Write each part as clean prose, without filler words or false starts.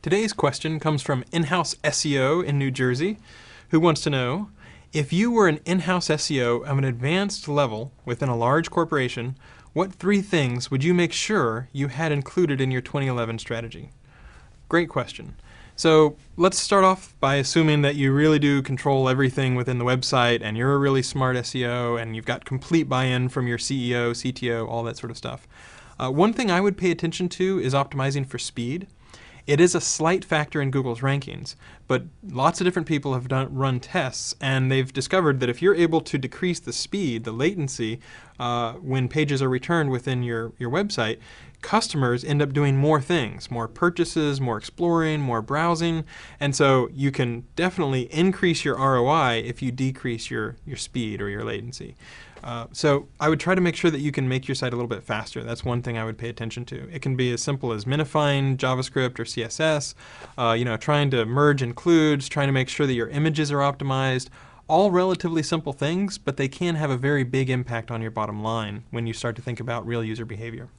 Today's question comes from in-house SEO in New Jersey, who wants to know, if you were an in-house SEO of an advanced level within a large corporation, what 3 things would you make sure you had included in your 2011 strategy? Great question. So let's start off by assuming that you really do control everything within the website and you're a really smart SEO and you've got complete buy-in from your CEO, CTO, all that sort of stuff. One thing I would pay attention to is optimizing for speed. It is a slight factor in Google's rankings, but lots of different people have run tests, and they've discovered that if you're able to decrease the speed, the latency, when pages are returned within your website, customers end up doing more things, more purchases, more exploring, more browsing, and so you can definitely increase your ROI if you decrease your speed or your latency. So I would try to make sure that you can make your site a little bit faster. That's one thing I would pay attention to. It can be as simple as minifying JavaScript or CSS, trying to merge includes, trying to make sure that your images are optimized. All relatively simple things, but they can have a very big impact on your bottom line when you start to think about real user behavior.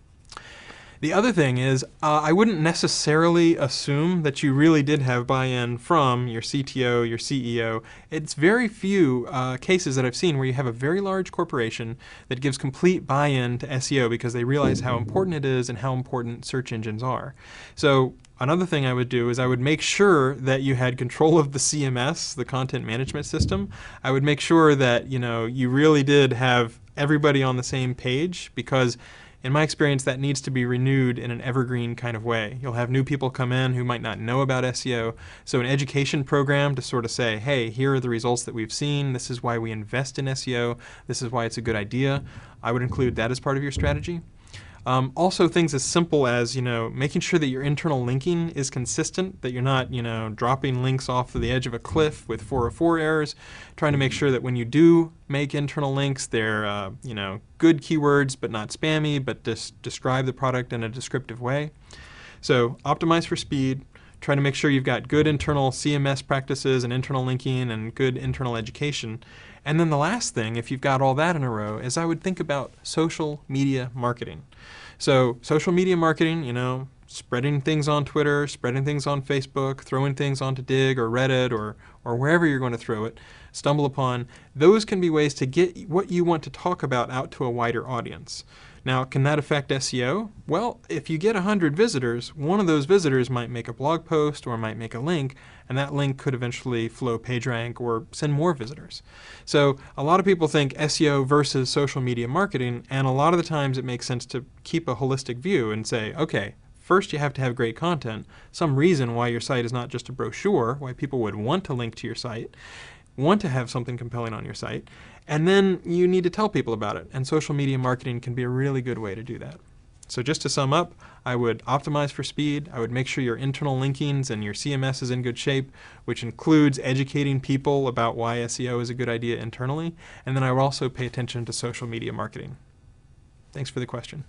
The other thing is, I wouldn't necessarily assume that you really did have buy-in from your CTO, your CEO. It's very few cases that I've seen where you have a very large corporation that gives complete buy-in to SEO because they realize how important it is and how important search engines are. So another thing I would do is I would make sure that you had control of the CMS, the content management system. I would make sure that you really did have everybody on the same page, because in my experience, that needs to be renewed in an evergreen kind of way. You'll have new people come in who might not know about SEO. So an education program to sort of say, hey, here are the results that we've seen. This is why we invest in SEO. This is why it's a good idea. I would include that as part of your strategy. Also things as simple as making sure that your internal linking is consistent, that you're not dropping links off of the edge of a cliff with 404 errors, trying to make sure that when you do make internal links, they're good keywords but not spammy, but describe the product in a descriptive way. So optimize for speed. Try to make sure you've got good internal CMS practices and internal linking and good internal education. And then the last thing, if you've got all that in a row, is I would think about social media marketing. So social media marketing, spreading things on Twitter, spreading things on Facebook, throwing things onto Dig or Reddit or wherever you're going to throw it, stumble upon, those can be ways to get what you want to talk about out to a wider audience. Now, can that affect SEO? Well, if you get 100 visitors, one of those visitors might make a blog post or might make a link, and that link could eventually flow PageRank or send more visitors. So a lot of people think SEO versus social media marketing, and a lot of the times it makes sense to keep a holistic view and say, okay, first you have to have great content, some reason why your site is not just a brochure, why people would want to link to your site, want to have something compelling on your site, and then you need to tell people about it, and social media marketing can be a really good way to do that. So just to sum up, I would optimize for speed. I would make sure your internal linkings and your CMS is in good shape, which includes educating people about why SEO is a good idea internally, and then I would also pay attention to social media marketing. Thanks for the question.